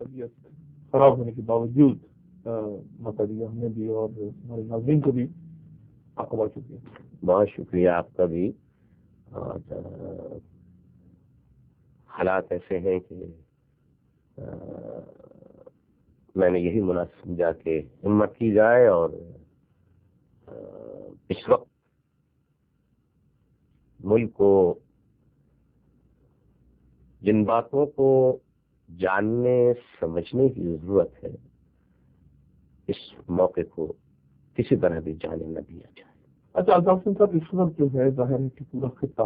طبیعت خراب ہونے کے باوجود موقع دیا ہمیں بھی اور ہمارے ناظرین کو بھی، آپ کا بہت شکریہ۔ بہت شکریہ آپ کا بھی۔ اور حالات ایسے ہیں کہ میں نے یہی مناسب سمجھا کہ ہمت کی جائے، اور اس وقت ملک کو جن باتوں کو جاننے سمجھنے کی ضرورت ہے، اس موقع کو کسی طرح بھی جانے نہ دیا جائے۔ اچھا الطاف حسین صاحب، اس وقت جو ہے ظاہر ہے کہ پورا خطہ،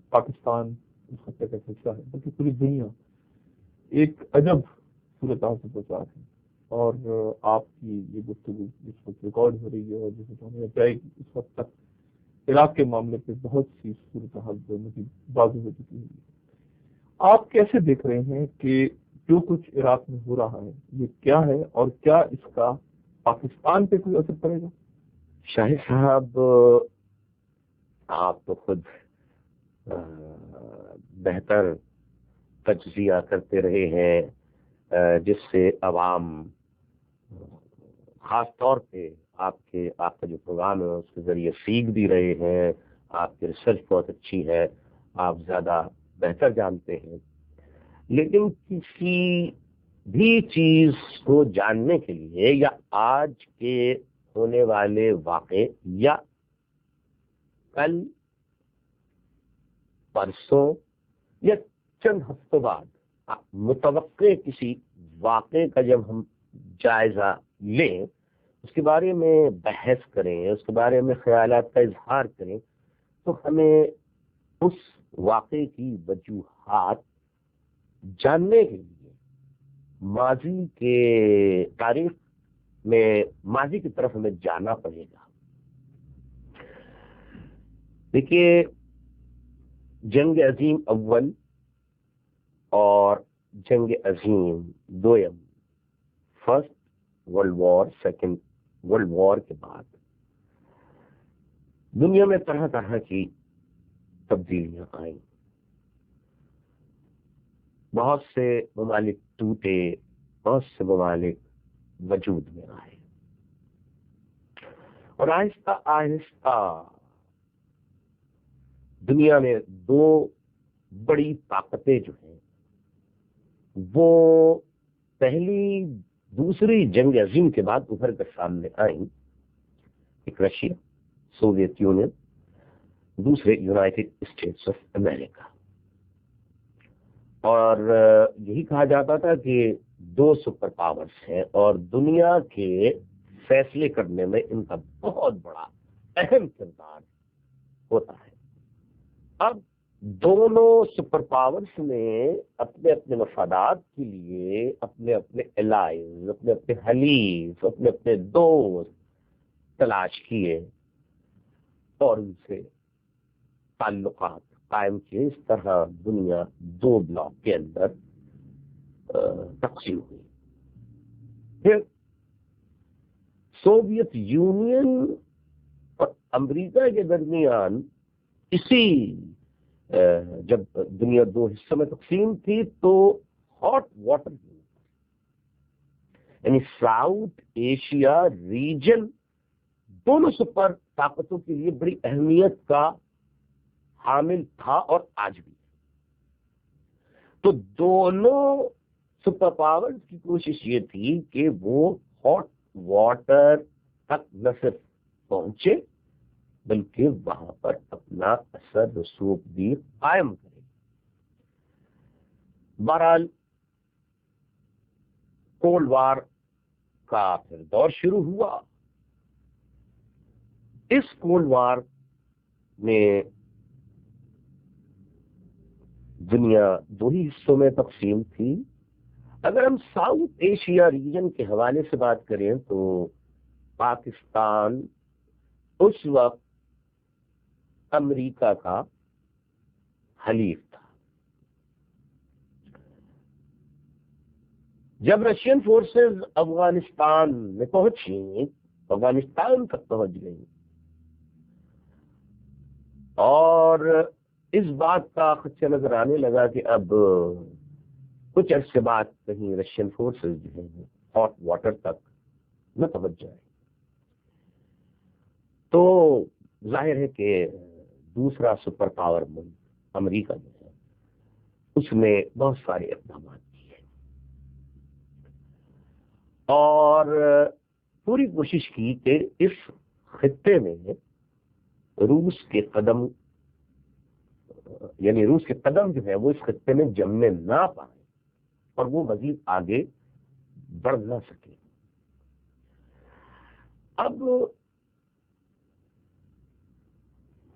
پاکستان اس خطے کا حصہ ہے، بلکہ پوری دنیا ایک عجب صورتحال سے گزار ہے، اور آپ کی یہ گفتگو جس وقت ریکارڈ ہو رہی ہے اور جسے ہمیں جائے گی، اس وقت تک عراق کے معاملے پہ بہت سی صورتحال جو مزید واضح ہو چکی ہے۔ آپ کیسے دیکھ رہے ہیں کہ جو کچھ عراق میں ہو رہا ہے یہ کیا ہے، اور کیا اس کا پاکستان پہ کوئی اثر پڑے گا؟ شاہد صاحب، آپ تو خود بہتر تجزیہ کرتے رہے ہیں، جس سے عوام، خاص طور پہ آپ کا جو پروگرام ہے اس کے ذریعے سیکھ بھی رہے ہیں۔ آپ کی ریسرچ بہت اچھی ہے، آپ زیادہ بہتر جانتے ہیں، لیکن کسی بھی چیز کو جاننے کے لیے، یا آج کے ہونے والے واقعے یا کل، پرسوں یا چند ہفتوں بعد متوقع کسی واقعے کا جب ہم جائزہ لیں، اس کے بارے میں بحث کریں، اس کے بارے میں خیالات کا اظہار کریں، تو ہمیں اس واقعے کی وجوہات جاننے کے لیے ماضی کے تاریخ میں ماضی کی طرف ہمیں جانا پڑے گا۔ دیکھیے، جنگ عظیم اول اور جنگ عظیم دوم، first world war, second world war کے بعد دنیا میں طرح طرح کی تبدیلیاں آئیں، بہت سے ممالک ٹوٹے، بہت سے ممالک وجود میں آئے، اور آہستہ آہستہ دنیا میں دو بڑی طاقتیں جو ہیں وہ پہلی دوسری جنگ عظیم کے بعد ابھر کر سامنے آئیں۔ ایک رشیا، سوویت یونین، دوسرے یونائٹڈ اسٹیٹس آف امریکہ۔ اور یہی کہا جاتا تھا کہ دو سپر پاورز ہیں اور دنیا کے فیصلے کرنے میں ان کا بہت بڑا اہم کردار ہوتا ہے۔ اب دونوں سپر پاورز نے اپنے اپنے مفادات کے لیے اپنے اپنے الائز، اپنے اپنے حلیف، اپنے اپنے دوست تلاش کیے اور ان سے تعلقات قائم کیے۔ اس طرح دنیا دو بلاک کے اندر تقسیم ہوئی۔ پھر سوویت یونین اور امریکہ کے درمیان اسی جب دنیا دو حصوں میں تقسیم تھی تو ہاٹ واٹر، یعنی ساؤتھ ایشیا ریجن دونوں سپر طاقتوں کے لیے بڑی اہمیت کا حامل تھا اور آج بھی۔ تو دونوں سپر پاورز کی کوشش یہ تھی کہ وہ ہاٹ واٹر تک نہ صرف پہنچے بلکہ وہاں پر اپنا اثر رسوخ بھی قائم کرے۔ بہرحال کولڈ وار کا پھر دور شروع ہوا۔ اس کولڈ وار میں دنیا دو ہی حصوں میں تقسیم تھی۔ اگر ہم ساؤتھ ایشیا ریجن کے حوالے سے بات کریں تو پاکستان اس وقت امریکہ کا حلیف تھا۔ جب رشین فورسز افغانستان میں پہنچی، افغانستان تک پہنچ گئی اور اس بات کا خدشہ نظر آنے لگا کہ اب کچھ عرصے بعد کہیں رشین فورسز جو ہیں ہاٹ واٹر تک متوجہ ہے. تو ظاہر ہے کہ دوسرا سپر پاور ملک امریکہ جو ہے اس نے بہت سارے اقدامات کیے اور پوری کوشش کی کہ اس خطے میں روس کے قدم جو ہے وہ اس خطے میں جمنے نہ پائے اور وہ مزید آگے بڑھ نہ سکے. اب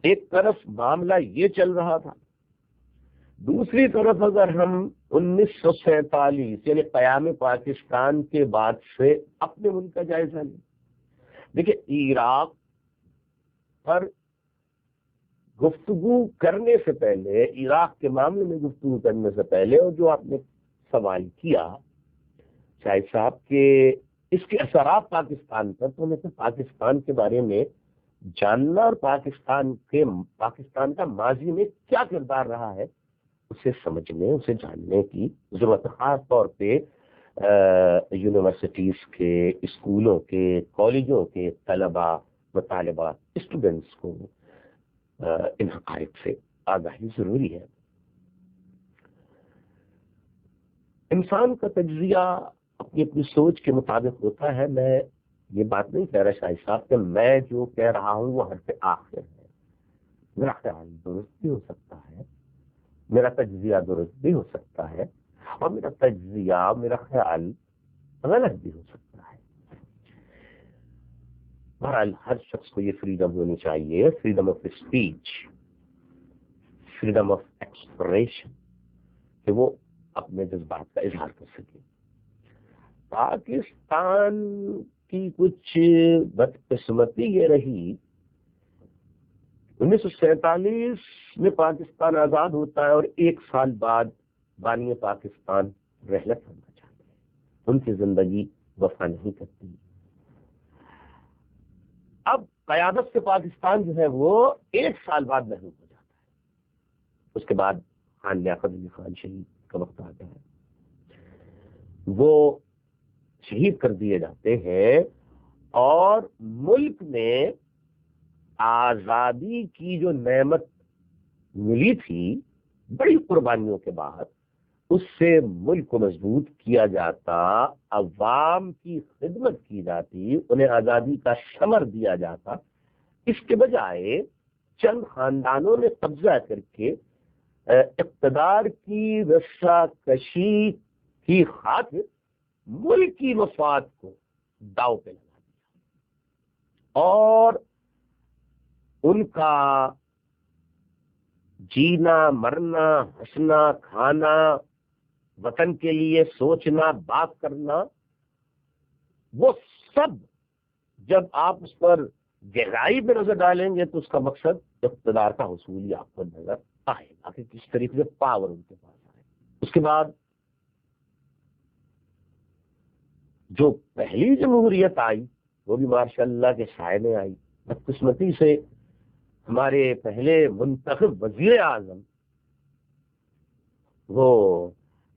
ایک طرف معاملہ یہ چل رہا تھا، دوسری طرف اگر ہم 1947 یعنی قیام پاکستان کے بعد سے اپنے ملک کا جائزہ لیں، دیکھیں عراق پر گفتگو کرنے سے پہلے، عراق کے معاملے میں گفتگو کرنے سے پہلے، اور جو آپ نے سوال کیا شاہد صاحب کہ اس کے اثرات پاکستان پر، تو ہمیں پاکستان کے بارے میں جاننا اور پاکستان کا ماضی میں کیا کردار رہا ہے اسے سمجھنے، اسے جاننے کی ضرورت ہے، خاص طور پہ یونیورسٹیز کے، اسکولوں کے، کالجوں کے طلباء و طالبات، اسٹوڈنٹس کو ان حقائق سے آگاہی ضروری ہے. انسان کا تجزیہ اپنی اپنی سوچ کے مطابق ہوتا ہے. میں یہ بات نہیں کہہ رہا شاہد صاحب کہ میں جو کہہ رہا ہوں وہ حرف آخر ہے. میرا خیال درست بھی ہو سکتا ہے، میرا تجزیہ درست بھی ہو سکتا ہے، اور میرا تجزیہ، میرا خیال غلط بھی ہو سکتا ہے. بہرحال ہر شخص کو یہ فریڈم ہونی چاہیے، freedom of speech, freedom of expression, کہ وہ اپنے جذبات کا اظہار کر سکے. پاکستان کی کچھ بدقسمتی یہ رہی، 1947 میں پاکستان آزاد ہوتا ہے اور ایک سال بعد بانی پاکستان رحلت ہونا چاہتے ہیں، ان کی زندگی وفا نہیں کرتی. اب قیادت سے پاکستان جو ہے وہ ایک سال بعد محروم ہو جاتا ہے. اس کے بعد خان لیاقت علی خان شہید کا وقت آتا ہے، وہ شہید کر دیے جاتے ہیں، اور ملک میں آزادی کی جو نعمت ملی تھی بڑی قربانیوں کے بعد، اس سے ملک کو مضبوط کیا جاتا، عوام کی خدمت کی جاتی، انہیں آزادی کا ثمر دیا جاتا. اس کے بجائے چند خاندانوں نے قبضہ کر کے اقتدار کی رسا کشی کی خاطر ملکی مفاد کو داؤ پہ لگا دیا، اور ان کا جینا، مرنا، ہنسنا، کھانا، وطن کے لیے سوچنا، بات کرنا، وہ سب جب آپ اس پر گہرائی میں نظر ڈالیں گے تو اس کا مقصد اقتدار کا حصول ہی آپ کو نظر آئے گا کہ کس طریقے سے پاور ان کے پاس آئے. اس کے بعد جو پہلی جمہوریت آئی وہ بھی ماشاء اللہ کے سائے میں آئی. بدقسمتی سے ہمارے پہلے منتخب وزیر اعظم، وہ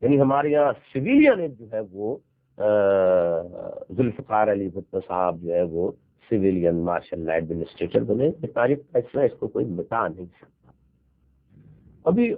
یعنی ہمارے یہاں سویلین جو ہے وہ ذوالفقار علی بھٹو صاحب جو ہے وہ سویلین مارشل لا ایڈمنسٹریٹر بنے. تاریخ کا فیصلہ، اس کو کوئی مٹا نہیں سکتا. ابھی